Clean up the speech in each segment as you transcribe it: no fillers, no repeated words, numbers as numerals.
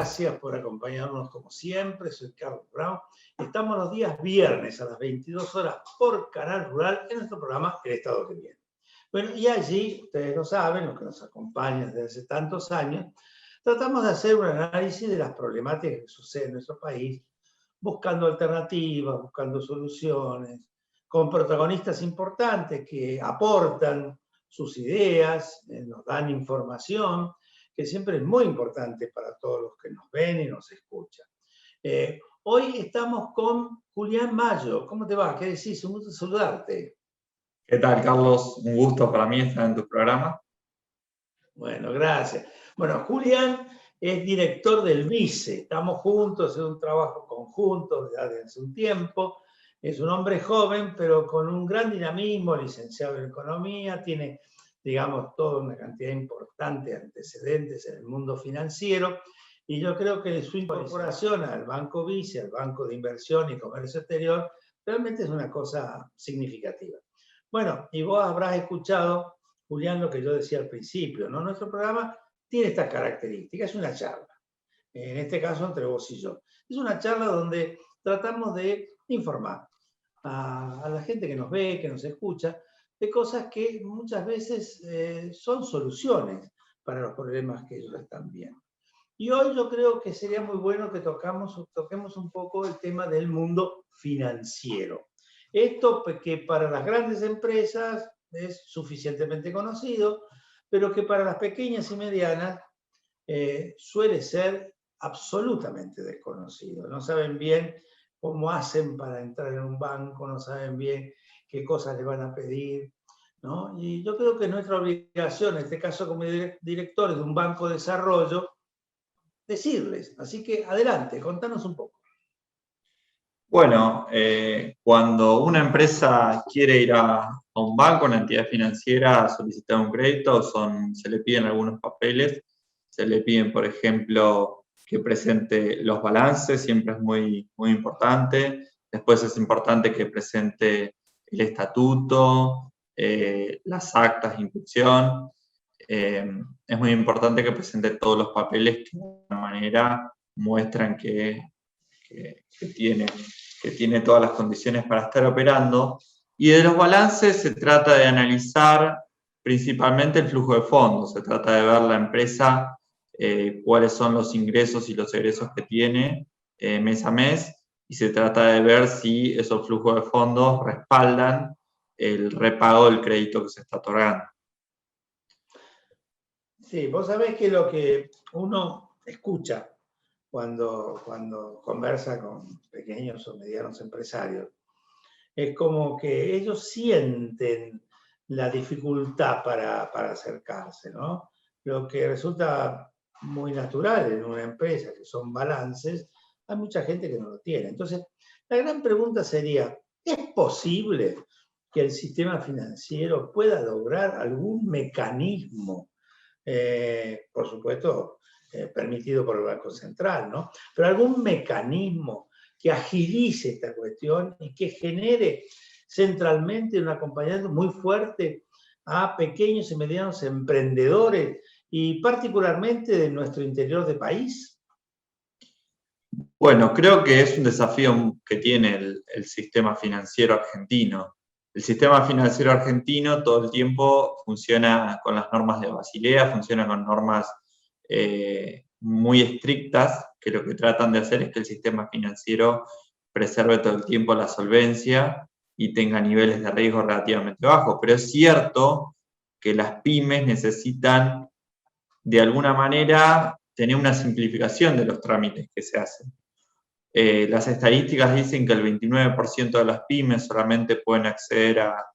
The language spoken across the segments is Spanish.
gracias por acompañarnos como siempre. Soy Carlos Brown. Estamos los días viernes a las 22 horas por Canal Rural en nuestro programa El Estado que Viene. Bueno, y allí, ustedes lo saben, los que nos acompañan desde hace tantos años, tratamos de hacer un análisis de las problemáticas que suceden en nuestro país, buscando alternativas, buscando soluciones, con protagonistas importantes que aportan sus ideas, nos dan información, que siempre es muy importante para todos los que nos ven y nos escuchan. Hoy estamos con Julián Mayo. ¿Cómo te va? ¿Qué decís? Un gusto saludarte. ¿Qué tal, Carlos? Un gusto para mí estar en tu programa. Bueno, gracias. Bueno, Julián es director del VICE. Estamos juntos en un trabajo conjunto desde hace un tiempo. Es un hombre joven, pero con un gran dinamismo, licenciado en Economía, tiene, digamos, toda una cantidad importante de antecedentes en el mundo financiero. Y yo creo que su incorporación al Banco VICE, al Banco de Inversión y Comercio Exterior, realmente es una cosa significativa. Bueno, y vos habrás escuchado, Julián, lo que yo decía al principio, ¿no? Nuestro programa tiene esta característica, es una charla. En este caso, entre vos y yo. Es una charla donde tratamos de informar a la gente que nos ve, que nos escucha, de cosas que muchas veces son soluciones para los problemas que ellos están viendo. Y hoy yo creo que sería muy bueno que toquemos un poco el tema del mundo financiero. Esto que para las grandes empresas es suficientemente conocido, pero que para las pequeñas y medianas suele ser absolutamente desconocido. No saben bien cómo hacen para entrar en un banco, no saben bien qué cosas les van a pedir, ¿no? Y yo creo que nuestra obligación, en este caso como directores de un banco de desarrollo, decirles. Así que adelante, contanos un poco. Bueno, cuando una empresa quiere ir a un banco, una entidad financiera, a solicitar un crédito, se le piden algunos papeles. Se le piden, por ejemplo, que presente los balances, siempre es muy importante. Después es importante que presente el estatuto, las actas de inscripción. Es muy importante que presente todos los papeles que de alguna manera muestran que tiene todas las condiciones para estar operando. Y de los balances se trata de analizar principalmente el flujo de fondos. Se trata de ver la empresa, cuáles son los ingresos y los egresos que tiene mes a mes, y se trata de ver si esos flujos de fondos respaldan el repago del crédito que se está otorgando. Sí, vos sabés que lo que uno escucha cuando conversa con pequeños o medianos empresarios es como que ellos sienten la dificultad para acercarse, ¿no? Lo que resulta muy natural en una empresa, que son balances, hay mucha gente que no lo tiene. Entonces, la gran pregunta sería, ¿es posible que el sistema financiero pueda lograr algún mecanismo, por supuesto, permitido por el Banco Central, ¿no? Pero algún mecanismo que agilice esta cuestión y que genere centralmente un acompañamiento muy fuerte a pequeños y medianos emprendedores y particularmente de nuestro interior de país? Bueno, creo que es un desafío que tiene el sistema financiero argentino. El sistema financiero argentino todo el tiempo funciona con las normas de Basilea, funciona con normas muy estrictas, que lo que tratan de hacer es que el sistema financiero preserve todo el tiempo la solvencia y tenga niveles de riesgo relativamente bajos. Pero es cierto que las pymes necesitan, de alguna manera, tener una simplificación de los trámites que se hacen. Las estadísticas dicen que el 29% de las pymes solamente pueden acceder a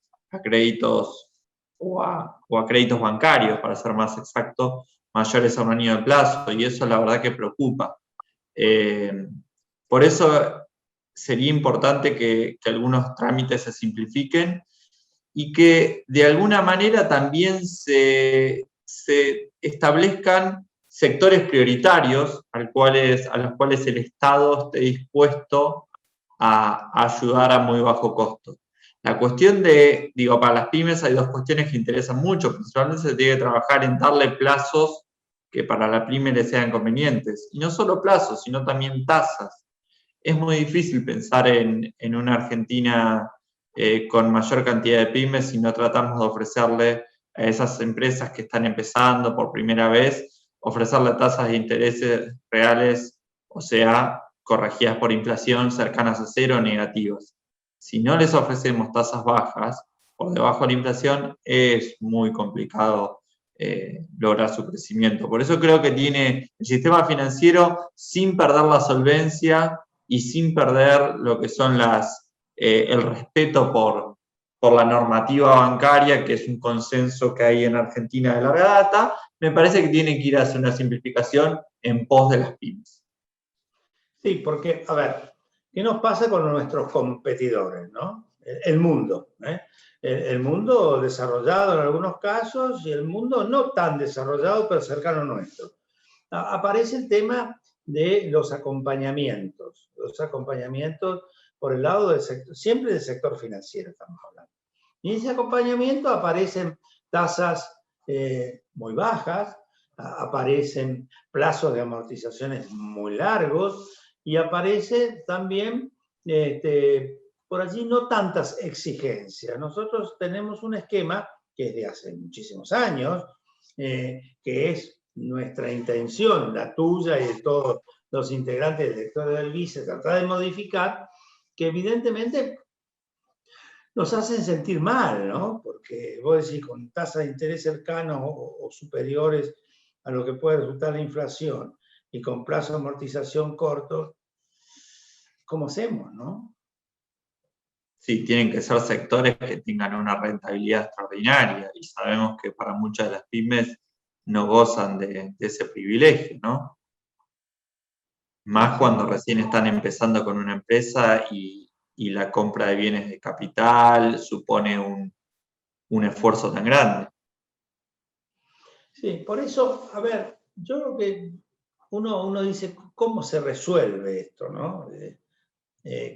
créditos o a créditos bancarios, para ser más exacto, mayores a un año de plazo, y eso la verdad que preocupa. Por eso sería importante que algunos trámites se simplifiquen y que de alguna manera también se establezcan sectores prioritarios a los cuales el Estado esté dispuesto a ayudar a muy bajo costo. La cuestión para las pymes hay dos cuestiones que interesan mucho. Principalmente se tiene que trabajar en darle plazos que para la pyme le sean convenientes. Y no solo plazos, sino también tasas. Es muy difícil pensar en una Argentina con mayor cantidad de pymes si no tratamos de ofrecerle a esas empresas que están empezando por primera vez, ofrecerle tasas de intereses reales, o sea, corregidas por inflación, cercanas a cero o negativas. Si no les ofrecemos tasas bajas, por debajo de la inflación, es muy complicado lograr su crecimiento. Por eso creo que tiene el sistema financiero, sin perder la solvencia y sin perder lo que son el respeto por la normativa bancaria, que es un consenso que hay en Argentina de larga data, me parece que tiene que ir hacia una simplificación en pos de las pymes. Sí, porque, a ver, ¿qué nos pasa con nuestros competidores, no? El mundo, ¿eh? El mundo desarrollado en algunos casos y el mundo no tan desarrollado, pero cercano a nuestro. Aparece el tema de los acompañamientos por el lado del sector, siempre del sector financiero estamos hablando. Y en ese acompañamiento aparecen tasas muy bajas, aparecen plazos de amortizaciones muy largos y aparece también por allí no tantas exigencias. Nosotros tenemos un esquema que es de hace muchísimos años, que es nuestra intención, la tuya y de todos los integrantes del directorio del BICE, tratar de modificar, que evidentemente nos hacen sentir mal, ¿no? Porque vos decís, con tasas de interés cercanos o superiores a lo que puede resultar la inflación y con plazo de amortización corto, ¿cómo hacemos, no? Sí, tienen que ser sectores que tengan una rentabilidad extraordinaria y sabemos que para muchas de las pymes no gozan de ese privilegio, ¿no? Más cuando recién están empezando con una empresa y la compra de bienes de capital supone un esfuerzo tan grande. Sí, por eso, a ver, yo creo que uno dice, ¿cómo se resuelve esto, no?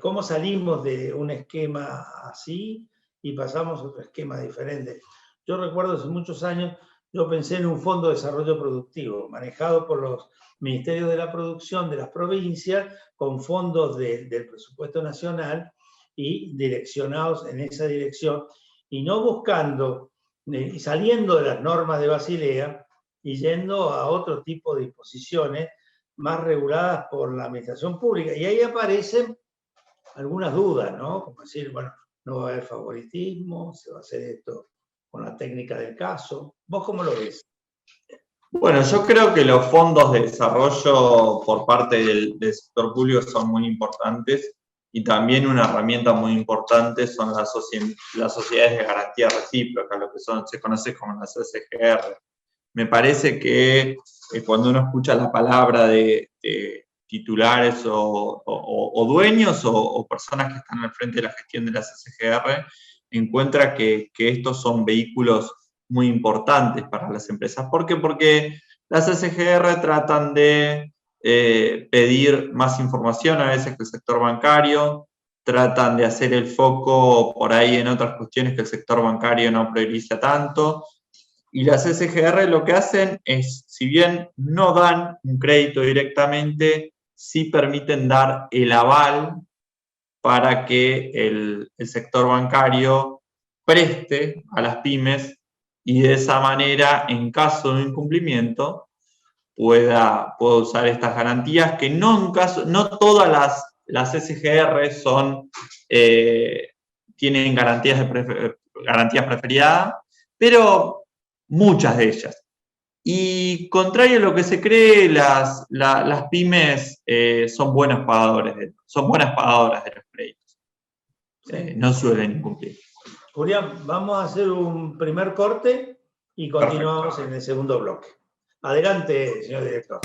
¿Cómo salimos de un esquema así y pasamos a otro esquema diferente? Yo recuerdo hace muchos años, yo pensé en un fondo de desarrollo productivo manejado por los ministerios de la producción de las provincias con fondos del presupuesto nacional y direccionados en esa dirección y no buscando y saliendo de las normas de Basilea y yendo a otro tipo de disposiciones más reguladas por la administración pública. Y ahí aparecen algunas dudas, ¿no? Como decir, bueno, no va a haber favoritismo, se va a hacer esto con la técnica del caso. ¿Vos cómo lo ves? Bueno, yo creo que los fondos de desarrollo por parte del sector público son muy importantes y también una herramienta muy importante son las sociedades de garantía recíproca, lo que se conoce como las SGR. Me parece que cuando uno escucha la palabra de titulares o dueños o personas que están al frente de la gestión de las SGR, encuentra que estos son vehículos muy importantes para las empresas. ¿Por qué? Porque las SGR tratan de pedir más información a veces que el sector bancario, tratan de hacer el foco por ahí en otras cuestiones que el sector bancario no prioriza tanto. Y las SGR lo que hacen es, si bien no dan un crédito directamente, sí permiten dar el aval para que el sector bancario preste a las pymes y de esa manera, en caso de un incumplimiento, pueda usar estas garantías, que no todas las SGR tienen garantías preferidas, pero muchas de ellas. Y contrario a lo que se cree, las pymes son buenas pagadoras de los créditos. No suelen incumplir. Julián, vamos a hacer un primer corte y continuamos en el segundo bloque. Adelante, señor director.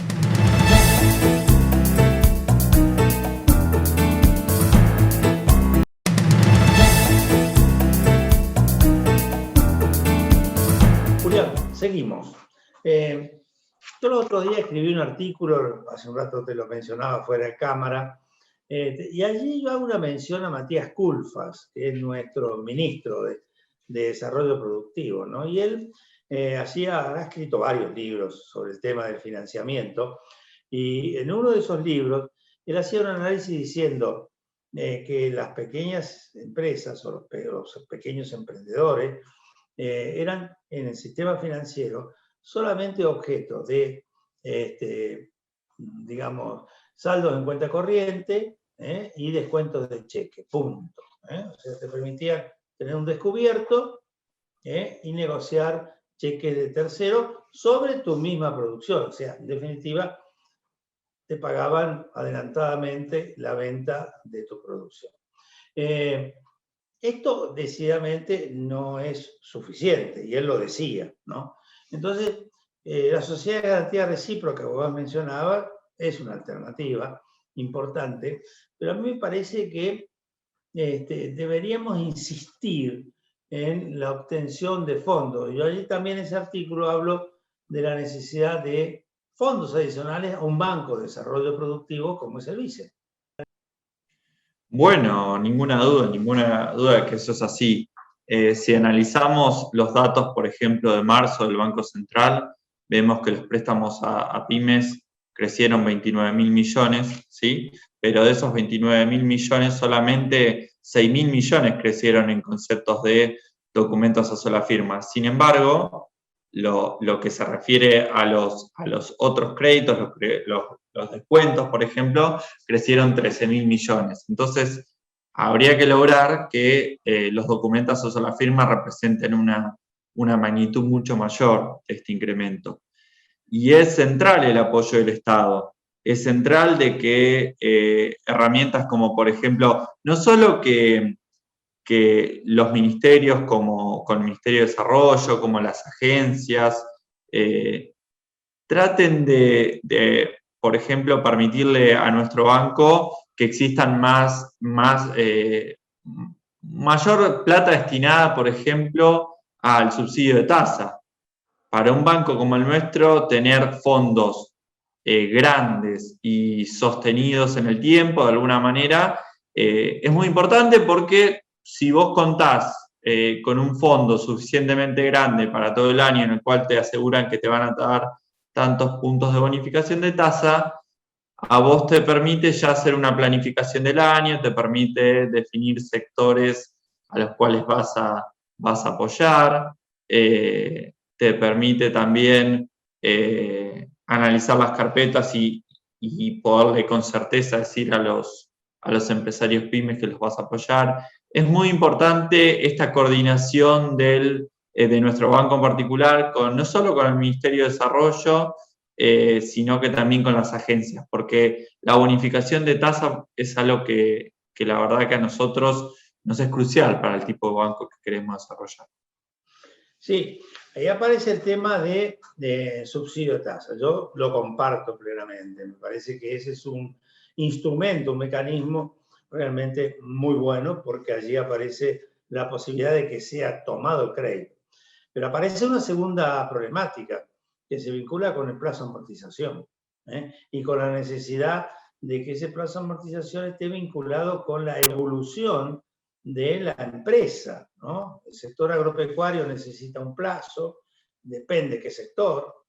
Julián, seguimos. Yo el otro día escribí un artículo, hace un rato te lo mencionaba fuera de cámara, y allí yo hago una mención a Matías Culfas, que es nuestro ministro de Desarrollo Productivo, ¿no? Y él ha escrito varios libros sobre el tema del financiamiento, y en uno de esos libros él hacía un análisis diciendo que las pequeñas empresas o los pequeños emprendedores eran en el sistema financiero solamente objeto de, digamos, saldos en cuenta corriente y descuentos de cheque, punto. O sea, te permitían tener un descubierto y negociar cheques de tercero sobre tu misma producción. O sea, en definitiva, te pagaban adelantadamente la venta de tu producción. Esto decididamente no es suficiente, y él lo decía, ¿no? Entonces, la sociedad de garantía recíproca que vos mencionabas es una alternativa importante, pero a mí me parece que deberíamos insistir en la obtención de fondos. Yo allí también en ese artículo hablo de la necesidad de fondos adicionales a un banco de desarrollo productivo como es el BICE. Bueno, ninguna duda de que eso es así. Si analizamos los datos, por ejemplo, de marzo del Banco Central, vemos que los préstamos a pymes crecieron 29.000 millones, ¿sí? Pero de esos 29.000 millones, solamente 6.000 millones crecieron en conceptos de documentos a sola firma. Sin embargo, lo que se refiere a los otros créditos, los descuentos, por ejemplo, crecieron 13.000 millones. Entonces, habría que lograr que los documentos a sola firma representen una magnitud mucho mayor de este incremento. Y es central el apoyo del Estado. Es central de que herramientas como, por ejemplo, no solo que los ministerios como con el Ministerio de Desarrollo, como las agencias, traten de, por ejemplo, permitirle a nuestro banco que existan mayor plata destinada, por ejemplo, al subsidio de tasa. Para un banco como el nuestro, tener fondos grandes y sostenidos en el tiempo, de alguna manera, es muy importante porque si vos contás con un fondo suficientemente grande para todo el año en el cual te aseguran que te van a dar tantos puntos de bonificación de tasa, a vos te permite ya hacer una planificación del año, te permite definir sectores a los cuales vas a apoyar, te permite también analizar las carpetas y poderle con certeza decir a los empresarios pymes que los vas a apoyar. Es muy importante esta coordinación de nuestro banco en particular, no solo con el Ministerio de Desarrollo, sino que también con las agencias, porque la bonificación de tasa es algo que la verdad que a nosotros nos es crucial para el tipo de banco que queremos desarrollar. Sí, ahí aparece el tema de subsidio de tasa. Yo lo comparto plenamente. Me parece que ese es un instrumento, un mecanismo realmente muy bueno, porque allí aparece la posibilidad de que sea tomado el crédito. Pero aparece una segunda problemática que se vincula con el plazo de amortización y con la necesidad de que ese plazo de amortización esté vinculado con la evolución de la empresa, ¿no? El sector agropecuario necesita un plazo, depende qué sector,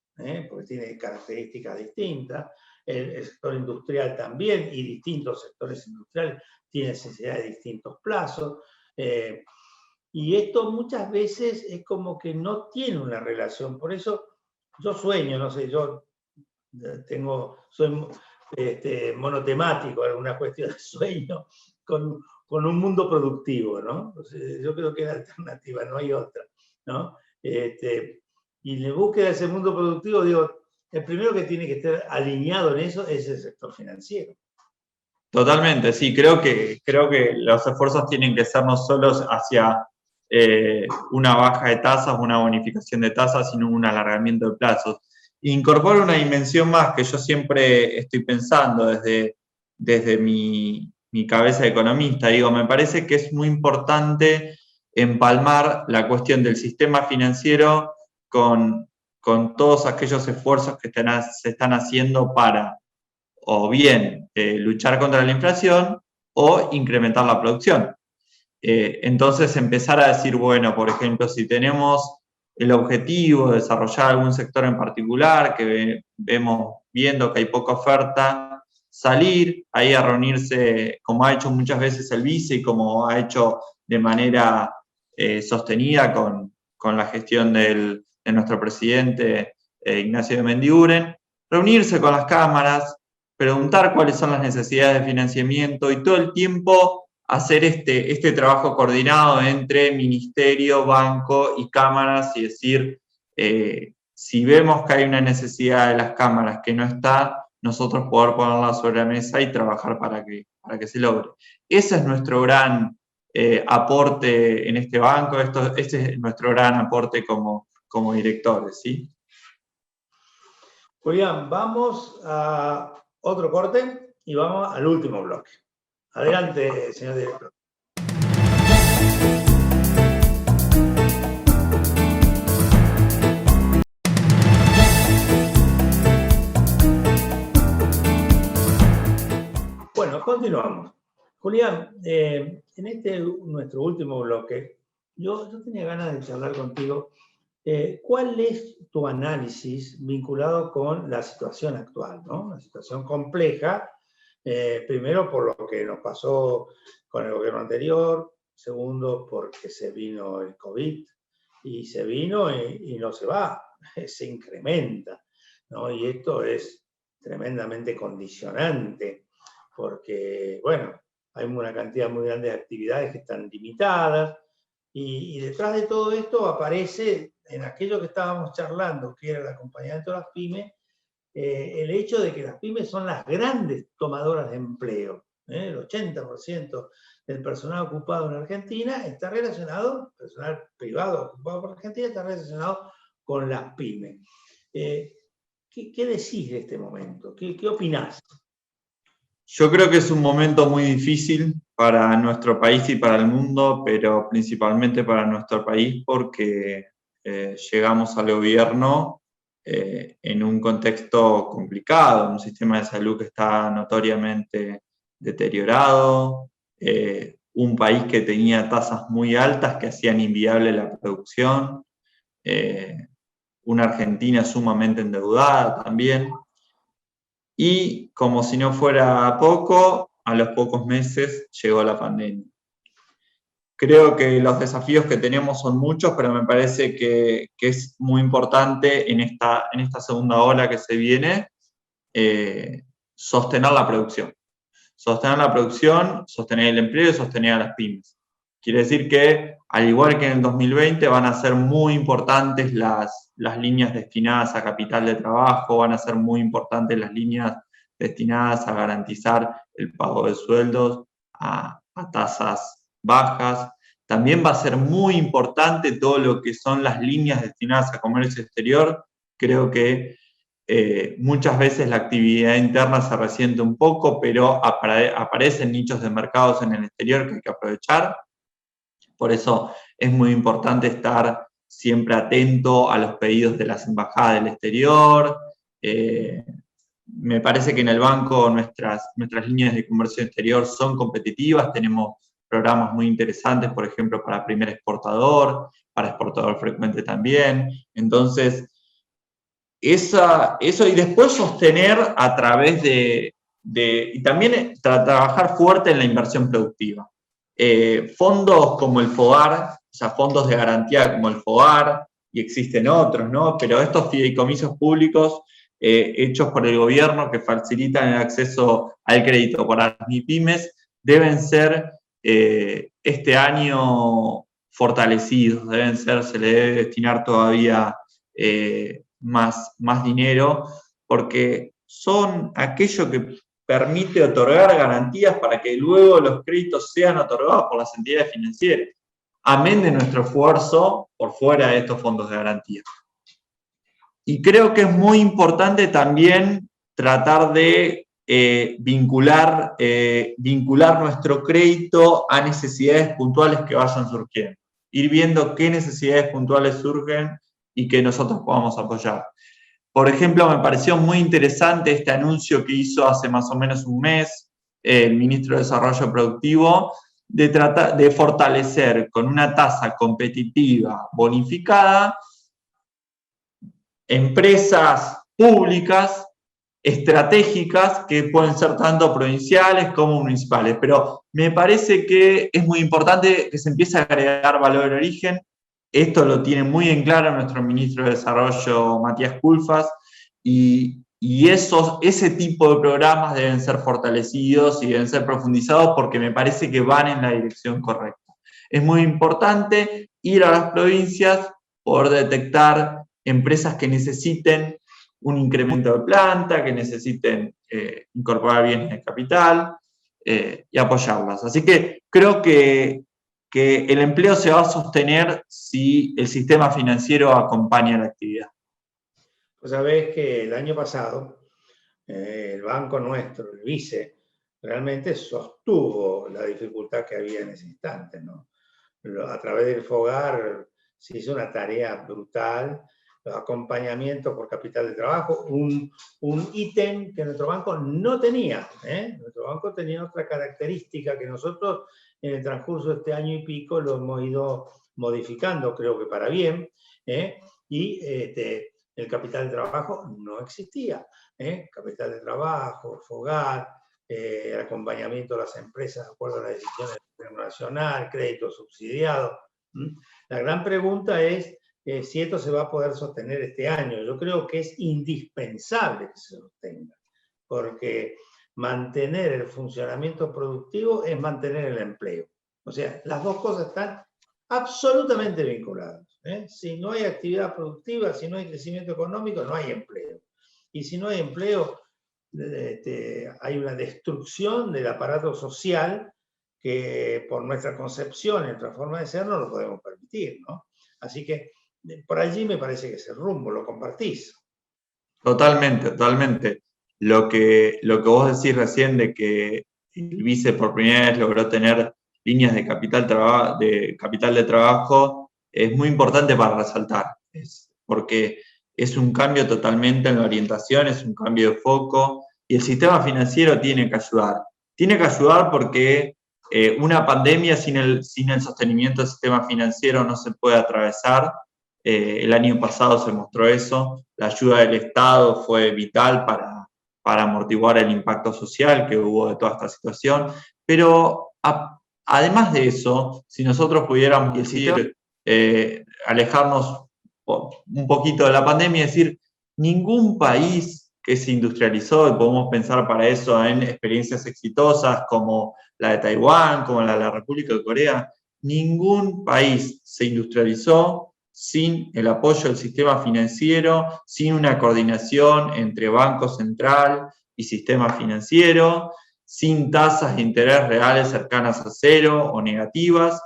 porque tiene características distintas. El sector industrial también, y distintos sectores industriales tienen necesidad de distintos plazos. Y esto muchas veces es como que no tiene una relación. Por eso yo sueño, no sé, yo soy monotemático en alguna cuestión de sueño con un mundo productivo, ¿no? Entonces, yo creo que es la alternativa, no hay otra, ¿no? Y en la búsqueda de ese mundo productivo, digo, el primero que tiene que estar alineado en eso es el sector financiero. Totalmente, sí, creo que los esfuerzos tienen que ser no solo hacia una baja de tasas, una bonificación de tasas, sino un alargamiento de plazos. Incorpora una dimensión más que yo siempre estoy pensando desde mi cabeza de economista. Digo, me parece que es muy importante empalmar la cuestión del sistema financiero con todos aquellos esfuerzos que se están haciendo para o bien luchar contra la inflación o incrementar la producción. Entonces empezar a decir, bueno, por ejemplo, si tenemos el objetivo de desarrollar algún sector en particular, que viendo que hay poca oferta, salir ahí a reunirse, como ha hecho muchas veces el vice y como ha hecho de manera sostenida con la gestión de nuestro presidente Ignacio de Mendiguren, reunirse con las cámaras, preguntar cuáles son las necesidades de financiamiento y todo el tiempo hacer este trabajo coordinado entre ministerio, banco y cámaras y decir, si vemos que hay una necesidad de las cámaras que no está, nosotros poder ponerla sobre la mesa y trabajar para que se logre. Ese es nuestro gran aporte en este banco, este es nuestro gran aporte como directores, ¿sí? Julián, vamos a otro corte y vamos al último bloque. Adelante, señor director. Bueno, continuamos. Julián, en nuestro último bloque, yo tenía ganas de charlar contigo. ¿Cuál es tu análisis vinculado con la situación actual, ¿no? Una situación compleja, primero por lo que nos pasó con el gobierno anterior, segundo porque se vino el COVID, y se vino y no se va, se incrementa, ¿no? Y esto es tremendamente condicionante, porque, bueno, hay una cantidad muy grande de actividades que están limitadas, y detrás de todo esto aparece, en aquello que estábamos charlando, que era el acompañamiento de las pymes, el hecho de que las pymes son las grandes tomadoras de empleo. El 80% del personal ocupado en Argentina está relacionado, personal privado ocupado por Argentina, está relacionado con las pymes. ¿Qué decís de este momento? ¿Qué opinás? Yo creo que es un momento muy difícil para nuestro país y para el mundo, pero principalmente para nuestro país porque llegamos al gobierno en un contexto complicado, un sistema de salud que está notoriamente deteriorado, un país que tenía tasas muy altas que hacían inviable la producción, una Argentina sumamente endeudada también. Y como si no fuera poco, a los pocos meses llegó la pandemia. Creo que los desafíos que tenemos son muchos, pero me parece que es muy importante en esta segunda ola que se viene sostener la producción. Sostener la producción, sostener el empleo y sostener a las pymes. Quiere decir que, al igual que en el 2020, van a ser muy importantes las líneas destinadas a capital de trabajo, van a ser muy importantes las líneas destinadas a garantizar el pago de sueldos a tasas bajas. También va a ser muy importante todo lo que son las líneas destinadas a comercio exterior. Creo que muchas veces la actividad interna se resiente un poco, pero aparecen nichos de mercados en el exterior que hay que aprovechar. Por eso es muy importante estar siempre atento a los pedidos de las embajadas del exterior. Me parece que en el banco nuestras líneas de comercio exterior son competitivas, tenemos programas muy interesantes, por ejemplo, para primer exportador, para exportador frecuente también. Entonces, eso y después sostener a través y también trabajar fuerte en la inversión productiva. Fondos como el FOGAR, o sea, fondos de garantía como el FOGAR, y existen otros, ¿no? Pero estos fideicomisos públicos hechos por el gobierno que facilitan el acceso al crédito para las MIPYMES deben ser este año fortalecidos, se le debe destinar todavía más dinero, porque son aquello que permite otorgar garantías para que luego los créditos sean otorgados por las entidades financieras, amén de nuestro esfuerzo por fuera de estos fondos de garantía. Y creo que es muy importante también tratar de vincular nuestro crédito a necesidades puntuales que vayan surgiendo. Ir viendo qué necesidades puntuales surgen y que nosotros podamos apoyar. Por ejemplo, me pareció muy interesante este anuncio que hizo hace más o menos un mes el ministro de Desarrollo Productivo de fortalecer con una tasa competitiva bonificada empresas públicas, estratégicas, que pueden ser tanto provinciales como municipales. Pero me parece que es muy importante que se empiece a agregar valor de origen. Esto lo tiene muy en claro nuestro ministro de Desarrollo, Matías Culfas, y ese tipo de programas deben ser fortalecidos y deben ser profundizados porque me parece que van en la dirección correcta. Es muy importante ir a las provincias, poder detectar empresas que necesiten un incremento de planta, que necesiten incorporar bienes de capital y apoyarlas. Así que creo que el empleo se va a sostener si el sistema financiero acompaña la actividad. Pues sabés que el año pasado el banco nuestro, el BICE, realmente sostuvo la dificultad que había en ese instante, ¿no? A través del FOGAR se hizo una tarea brutal, los acompañamientos por capital de trabajo, un ítem que nuestro banco no tenía. Nuestro banco tenía otra característica que nosotros en el transcurso de este año y pico lo hemos ido modificando, creo que para bien, y el capital de trabajo no existía. Capital de trabajo, FOGAR, el acompañamiento de las empresas de acuerdo a las decisiones del gobierno nacional, crédito subsidiado. La gran pregunta es si esto se va a poder sostener este año. Yo creo que es indispensable que se sostenga, porque mantener el funcionamiento productivo es mantener el empleo. O sea, las dos cosas están absolutamente vinculadas. Si no hay actividad productiva, si no hay crecimiento económico, no hay empleo. Y si no hay empleo, hay una destrucción del aparato social que por nuestra concepción, nuestra forma de ser, no lo podemos permitir, ¿no? Así que por allí me parece que es el rumbo, ¿lo compartís? Totalmente, totalmente. Lo que vos decís recién de que el vice por primera vez logró tener líneas de capital de trabajo es muy importante para resaltar, porque es un cambio totalmente en la orientación, es un cambio de foco, y el sistema financiero tiene que ayudar. Tiene que ayudar porque una pandemia sin el sostenimiento del sistema financiero no se puede atravesar. El año pasado se mostró eso. La ayuda del Estado fue vital para amortiguar el impacto social que hubo de toda esta situación. Pero además de eso, si nosotros pudiéramos decir, alejarnos un poquito de la pandemia y decir, ningún país que se industrializó, y podemos pensar para eso en experiencias exitosas como la de Taiwán, como la de la República de Corea, ningún país se industrializó sin el apoyo del sistema financiero, sin una coordinación entre Banco Central y sistema financiero, sin tasas de interés reales cercanas a cero o negativas.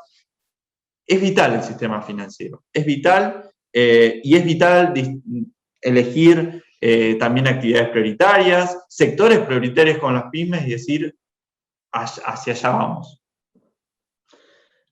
Es vital el sistema financiero, es vital y es vital elegir también actividades prioritarias, sectores prioritarios con las pymes y decir, hacia allá vamos.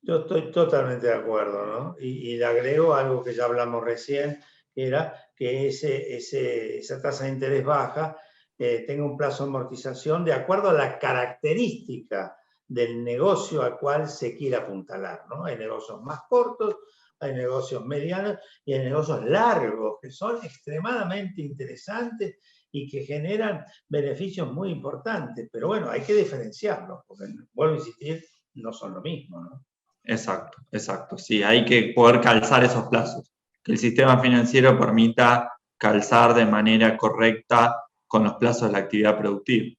Yo estoy totalmente de acuerdo, ¿no? Y le agrego algo que ya hablamos recién, que era que esa tasa de interés baja tenga un plazo de amortización de acuerdo a la característica del negocio al cual se quiere apuntalar, ¿no? Hay negocios más cortos, hay negocios medianos y hay negocios largos que son extremadamente interesantes y que generan beneficios muy importantes. Pero bueno, hay que diferenciarlos, porque, vuelvo a insistir, no son lo mismo, ¿no? Exacto, exacto. Sí, hay que poder calzar esos plazos. Que el sistema financiero permita calzar de manera correcta con los plazos de la actividad productiva.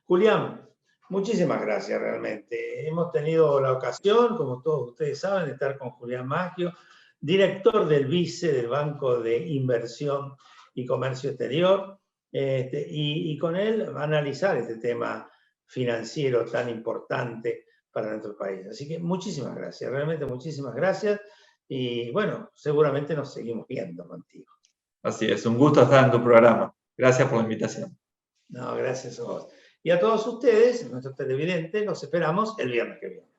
Julián, muchísimas gracias realmente. Hemos tenido la ocasión, como todos ustedes saben, de estar con Julián Maggio, director del BICE, del Banco de Inversión y Comercio Exterior, y con él analizar este tema financiero tan importante para nuestro país. Así que muchísimas gracias, realmente muchísimas gracias. Y bueno, seguramente nos seguimos viendo contigo. Así es, un gusto estar en tu programa. Gracias por la invitación. No, gracias a vos. Y a todos ustedes, nuestros televidentes, los esperamos el viernes que viene.